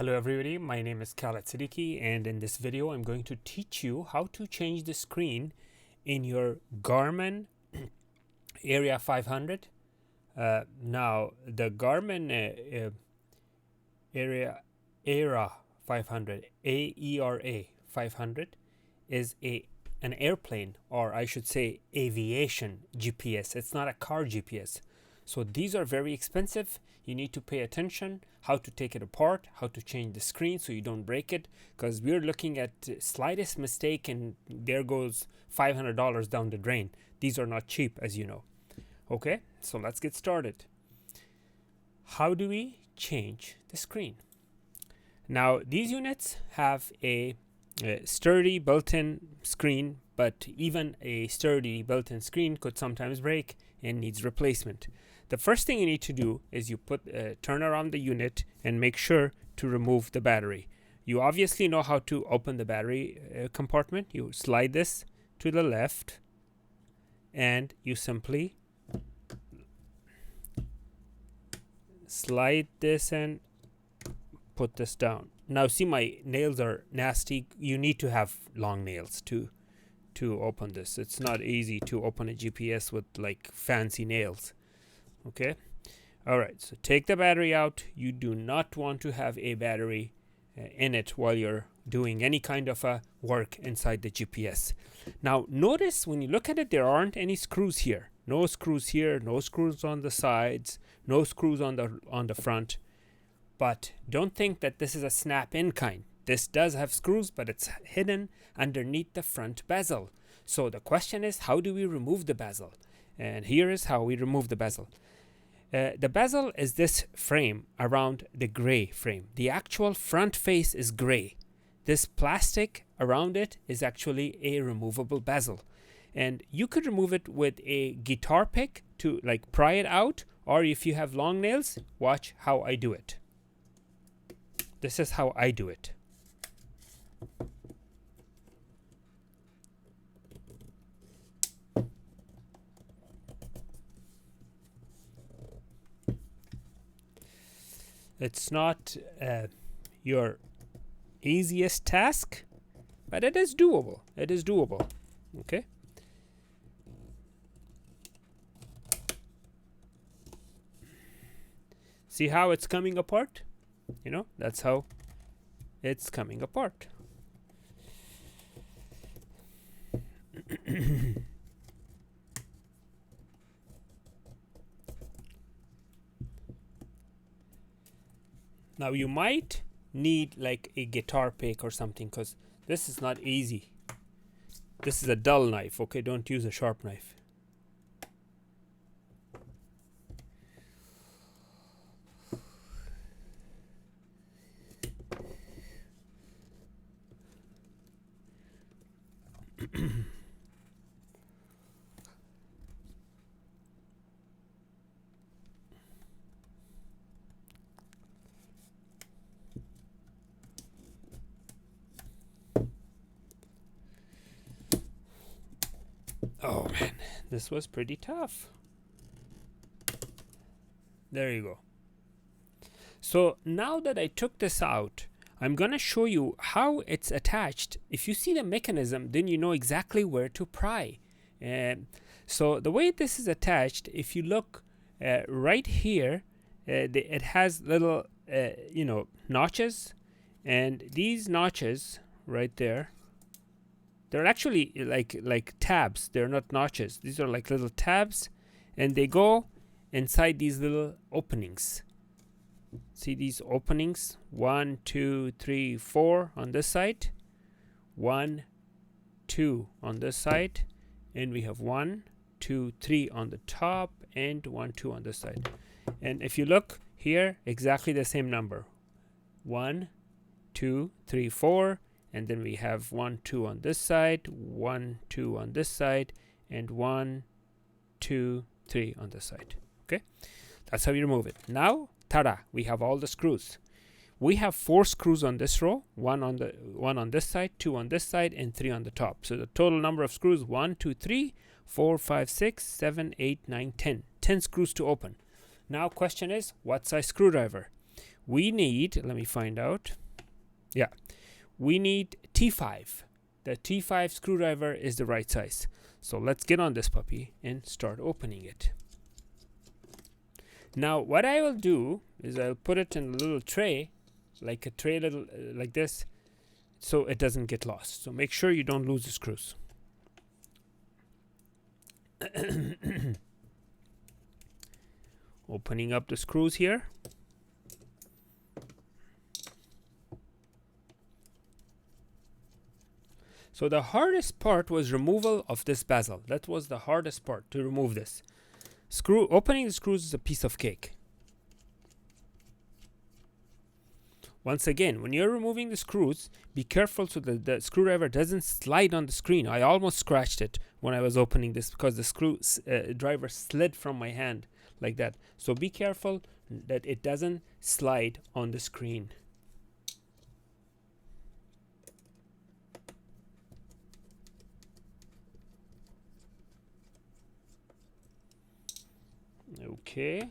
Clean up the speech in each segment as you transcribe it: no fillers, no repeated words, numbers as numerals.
Hello everybody, my name is Khaled Siddiqui, and in this video I'm going to teach you how to change the screen in your GARMIN aera 500. Now the GARMIN aera 500 AERA 500 is an airplane, or I should say aviation GPS. It's not a car GPS. So these are very expensive. You need to pay attention how to take it apart, how to change the screen so you don't break it, because we're looking at slightest mistake and there goes $500 down the drain. These are not cheap, as you know. Okay, so let's get started. How do we change the screen? Now these units have a sturdy built-in screen, but even a sturdy built-in screen could sometimes break and needs replacement. The first thing you need to do is you turn around the unit and make sure to remove the battery. You obviously know how to open the battery compartment. You slide this to the left and you simply slide this and put this down. Now see, my nails are nasty. You need to have long nails to open this. It's not easy to open a GPS with like fancy nails. Okay, all right, so take the battery out. You do not want to have a battery in it while you're doing any kind of a work inside the GPS. Now notice when you look at it, there aren't any screws here. No screws here, no screws on the sides, no screws on the front. But don't think that this is a snap-in kind. This does have screws, but it's hidden underneath the front bezel. So the question is, how do we remove the bezel? And here is how we remove the bezel. The bezel is this frame around the gray frame. The actual front face is gray. This plastic around it is actually a removable bezel. And you could remove it with a guitar pick to like pry it out, or if you have long nails, watch how I do it. This is how I do it. It's not your easiest task, but it is doable. It is doable. Okay. See how it's coming apart? You know, that's how it's coming apart. Now you might need like a guitar pick or something, because this is not easy. This is a dull knife, okay? Don't use a sharp knife. Oh man, this was pretty tough. There you go. So now that I took this out, I'm gonna show you how it's attached. If you see the mechanism, then you know exactly where to pry. So the way this is attached, if you look right here, it has little notches, and these notches right there, they're actually like tabs. They're not notches. These are like little tabs, and they go inside these little openings. See these openings? 1, 2, 3, 4 on this side. 1, 2 on this side, and we have 1, 2, 3 on the top, and 1, 2 on this side. And if you look here, exactly the same number. 1, 2, 3, 4. And then we have 1, 2 on this side, 1, 2 on this side, and 1, 2, 3 on this side. Okay, that's how you remove it. Now, tada! We have all the screws. We have 4 screws on this row, one on this side, 2 on this side, and 3 on the top. So the total number of screws: 1, 2, 3, 4, 5, 6, 7, 8, 9, 10. 10 screws to open. Now, question is, what size screwdriver? we need, let me find out. Yeah, we need T5. The T5 screwdriver is the right size. So let's get on this puppy and start opening it. Now what I will do is I'll put it in a little tray, like a tray little like this, so it doesn't get lost. So make sure you don't lose the screws. Opening up the screws here. So the hardest part was removal of this bezel. That was the hardest part, to remove this. Opening the screws is a piece of cake. Once again, when you're removing the screws, be careful so that the screwdriver doesn't slide on the screen. I almost scratched it when I was opening this because the screwdriver slid from my hand like that. So be careful that it doesn't slide on the screen. Okay.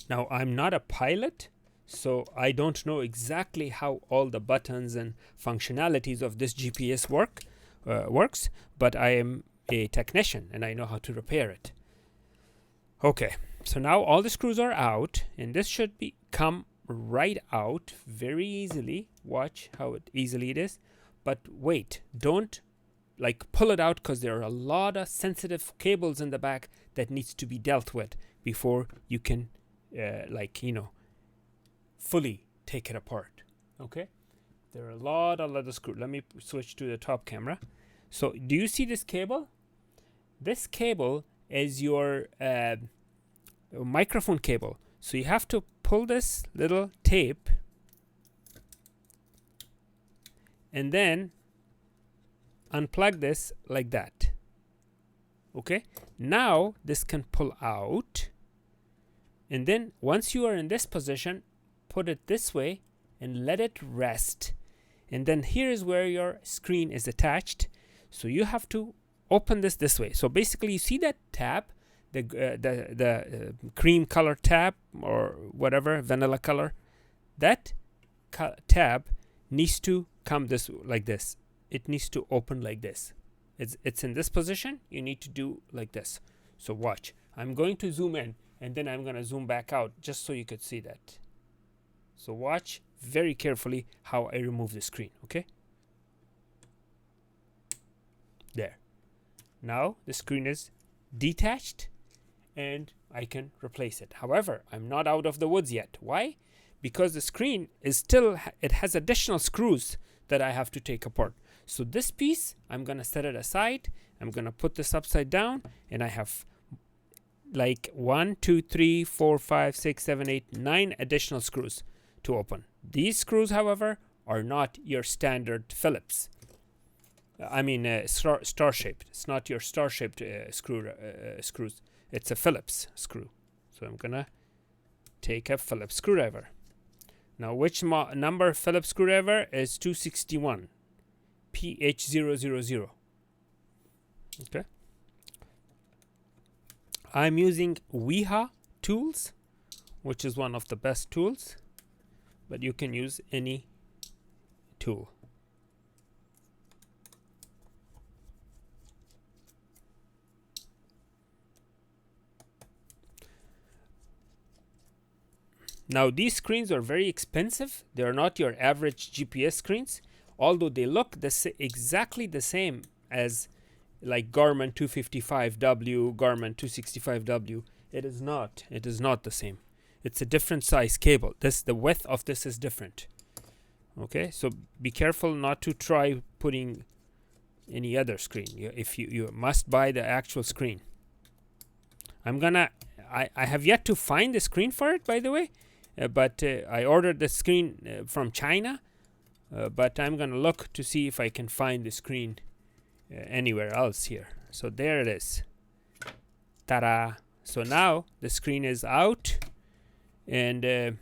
Now, I'm not a pilot, so I don't know exactly how all the buttons and functionalities of this GPS works, but I am a technician and I know how to repair it. Okay, so now all the screws are out, and this should come right out very easily. Watch how easily it is. But wait, don't like pull it out, because there are a lot of sensitive cables in the back that needs to be dealt with before you can fully take it apart. Okay, there are a lot of leather screws. Let me switch to the top camera. So do you see this cable? This cable is your microphone cable. So you have to pull this little tape and then unplug this like that. Okay, now this can pull out, and then once you are in this position, put it this way and let it rest, and then here is where your screen is attached. So you have to open this way. So basically, you see that tab, the cream color tab or whatever, vanilla color, that tab needs to come like this. It needs to open like this. It's in this position. You need to do like this. So watch. I'm going to zoom in, and then I'm going to zoom back out just so you could see that. So watch very carefully how I remove the screen. Okay. There. Now the screen is detached and I can replace it. However, I'm not out of the woods yet. Why? Because the screen is still, it has additional screws that I have to take apart. So this piece, I'm going to set it aside. I'm going to put this upside down, and I have like 1, 2, 3, 4, 5, 6, 7, 8, 9 additional screws to open. These screws, however, are not your standard Phillips. Star-shaped. It's not your star-shaped screws. It's a Phillips screw. So I'm gonna take a Phillips screwdriver. Now, which number Phillips screwdriver is 261 PH000. Okay. I'm using Weha tools, which is one of the best tools, but you can use any tool. Now, these screens are very expensive. They are not your average GPS screens, although they look exactly the same as like Garmin 255W, Garmin 265W. It is not. It is not the same. It's a different size cable. The width of this is different. Okay, so be careful not to try putting any other screen. You must buy the actual screen. I have yet to find the screen for it, by the way. But I ordered the screen from China, but I'm gonna look to see if I can find the screen anywhere else here. So there it is. Ta-da! So now the screen is out, and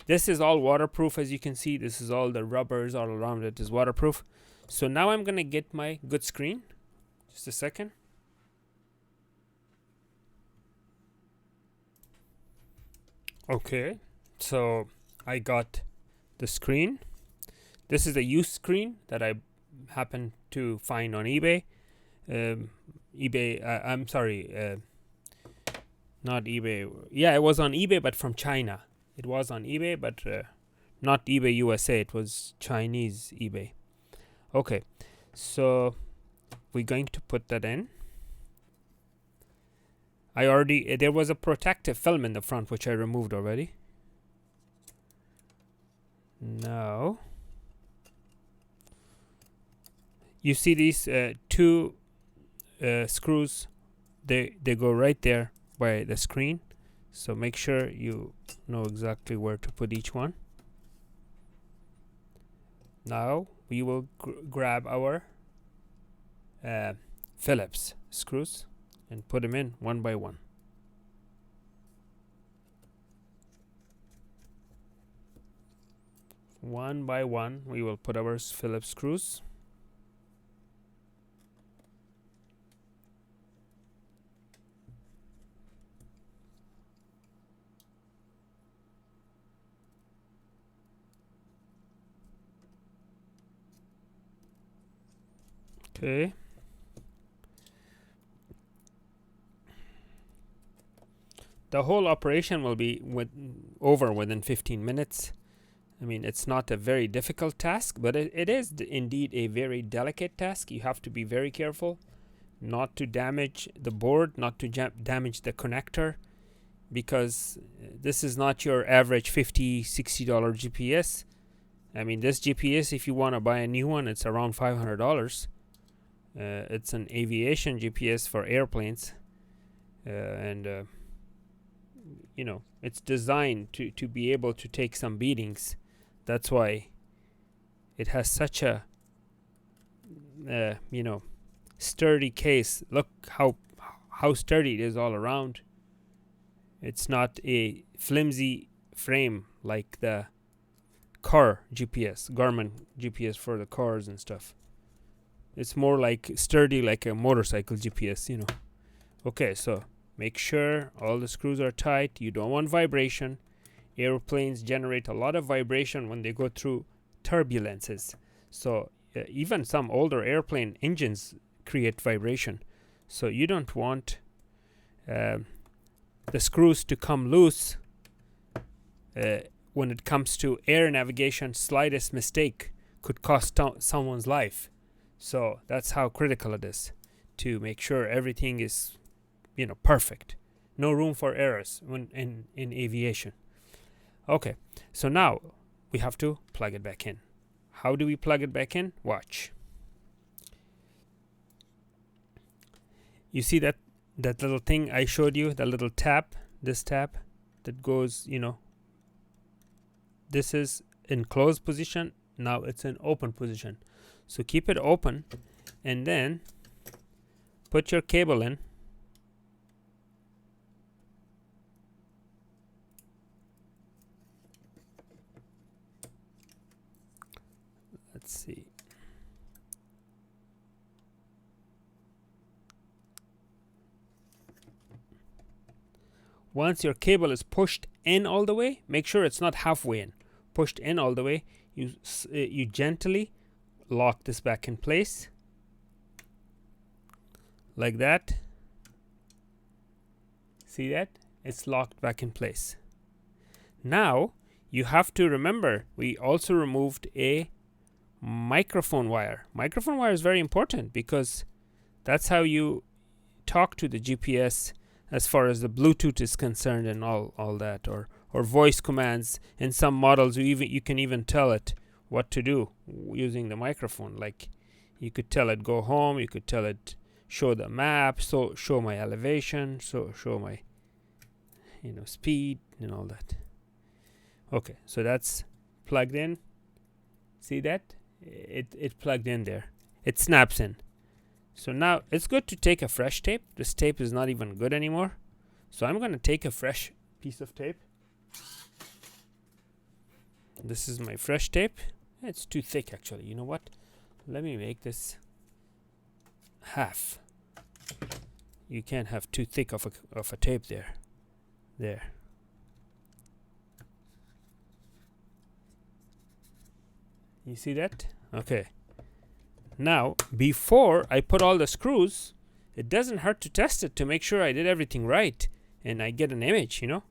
this is all waterproof. As you can see, this is all the rubbers all around it is waterproof. So now I'm gonna get my good screen. Just a second. Okay, so I got the screen. This is a used screen that I happened to find on eBay. I'm sorry, not eBay. Yeah, it was on eBay, but from China. It was on eBay, but not eBay USA. It was Chinese eBay. Okay, so we're going to put that in. There was a protective film in the front, which I removed already. Now, you see these two screws, they go right there by the screen. So make sure you know exactly where to put each one. Now we will grab our Phillips screws and put them in one by one. One by one, we will put our Phillips screws. Okay. The whole operation will be over within 15 minutes. I mean, it's not a very difficult task, but it is indeed a very delicate task. You have to be very careful not to damage the board, not to damage the connector, because this is not your average $50, $60 GPS. I mean, this GPS, if you want to buy a new one, it's around $500. It's an Aviation GPS for airplanes, and you know, it's designed to be able to take some beatings. That's why it has such a you know, sturdy case. Look how sturdy it is all around. It's not a flimsy frame like the car GPS, Garmin GPS for the cars and stuff. It's more like sturdy, like a motorcycle GPS, you know. Okay, so make sure all the screws are tight. You don't want vibration. Airplanes generate a lot of vibration when they go through turbulences. So even some older airplane engines create vibration. So you don't want the screws to come loose when it comes to air navigation. Slightest mistake could cost someone's life. So that's how critical it is to make sure everything is, you know, perfect. No room for errors when in aviation. Okay, so now we have to plug it back in. How do we plug it back in? Watch. You see that little thing I showed you, the little tab, this tab that goes, you know, this is in closed position. Now it's in open position. So keep it open and then put your cable in. Let's see. Once your cable is pushed in all the way, make sure it's not halfway in. Pushed in all the way, you gently lock this back in place like that. See that? It's locked back in place. Now you have to remember, we also removed a microphone wire. Microphone wire is very important because that's how you talk to the GPS as far as the Bluetooth is concerned and all that, or voice commands. In some models you can even tell it what to do using the microphone. Like you could tell it go home, you could tell it show the map, so show my elevation, so show my, you know, speed and all that. Okay, so that's plugged in. See that? It plugged in there. It snaps in. So now it's good to take a fresh tape. This tape is not even good anymore. So I'm going to take a fresh piece of tape. This is my fresh tape. It's too thick actually. You know what? Let me make this half. You can't have too thick of a tape there. There. You see that? Okay. Now, before I put all the screws, it doesn't hurt to test it to make sure I did everything right and I get an image, you know.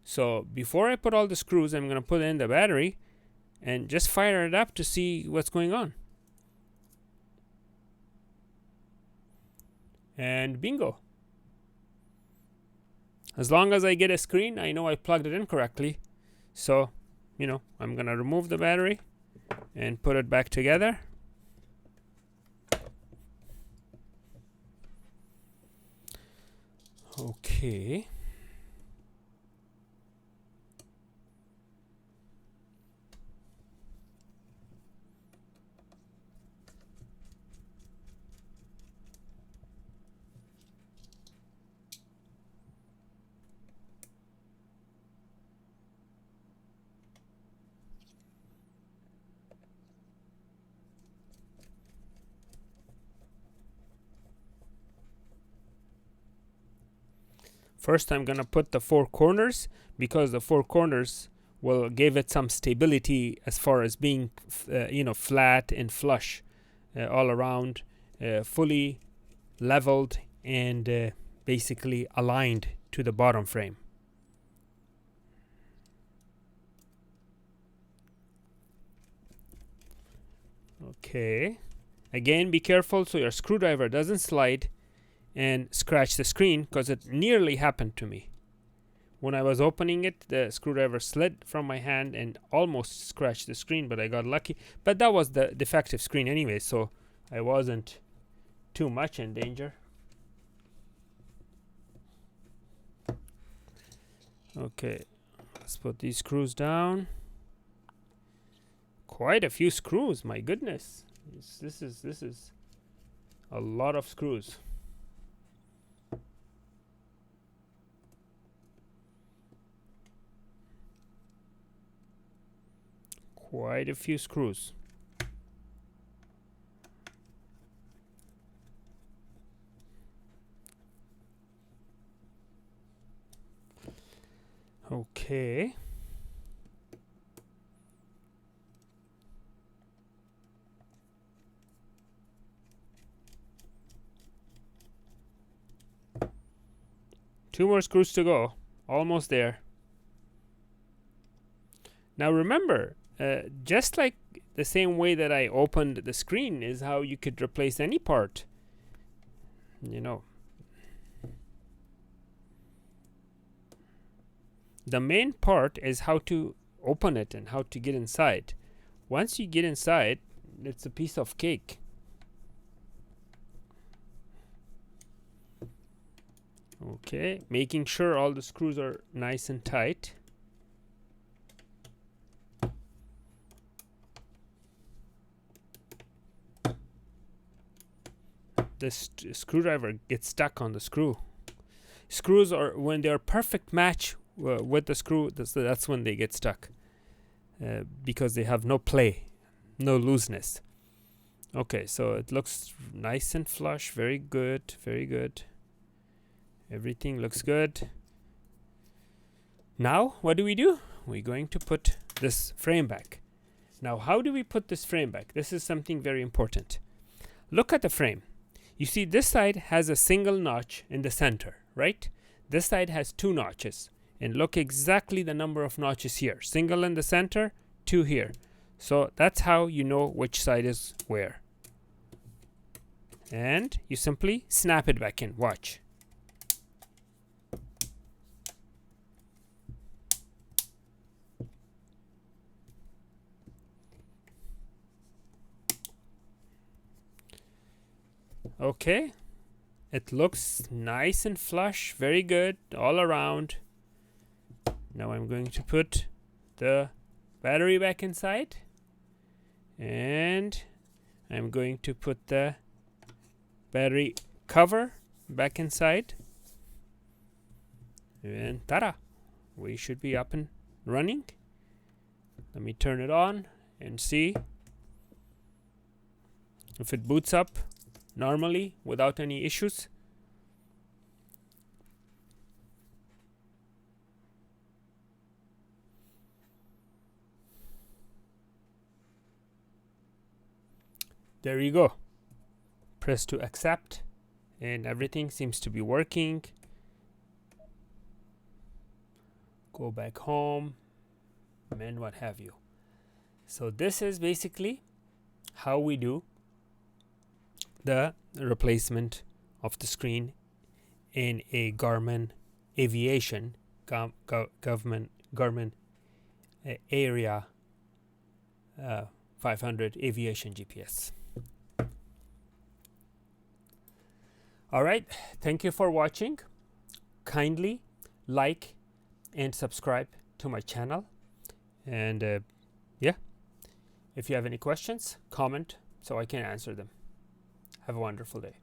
So before I put all the screws, I'm going to put in the battery and just fire it up to see what's going on. And bingo. As long as I get a screen, I know I plugged it in correctly. So, you know, I'm going to remove the battery and put it back together. Okay. First, I'm going to put the four corners because the four corners will give it some stability as far as being, you know, flat and flush all around, fully leveled and basically aligned to the bottom frame. Okay. Again, be careful so your screwdriver doesn't slide and scratch the screen, because it nearly happened to me. When I was opening it, the screwdriver slid from my hand and almost scratched the screen, but I got lucky. But that was the defective screen anyway, so I wasn't too much in danger. Okay, let's put these screws down. Quite a few screws, my goodness. This is a lot of screws. Quite a few screws. Okay. Two more screws to go. Almost there. Now remember, just like the same way that I opened the screen is how you could replace any part. You know. The main part is how to open it and how to get inside. Once you get inside, it's a piece of cake. Okay, making sure all the screws are nice and tight. This screwdriver gets stuck on the screw. Screws are, when they're perfect match with the screw, that's when they get stuck, because they have no play, no looseness. Okay, so it looks nice and flush. Very good, very good. Everything looks good. Now what do? We're going to put this frame back. Now how do we put this frame back? This is something very important. Look at the frame. You see this side has a single notch in the center, right? This side has two notches. And look exactly the number of notches here. Single in the center, two here. So that's how you know which side is where. And you simply snap it back in. Watch. Okay, it looks nice and flush, very good all around. Now I'm going to put the battery back inside, and I'm going to put the battery cover back inside, and ta-da, we should be up and running. Let me turn it on and see if it boots up normally without any issues. There you go. Press to accept and everything seems to be working. Go back home and what have you. So this is basically how we do the replacement of the screen in a Garmin Aviation Garmin aera 500 Aviation GPS. Alright, thank you for watching. Kindly like and subscribe to my channel, and yeah, if you have any questions, comment so I can answer them. Have a wonderful day.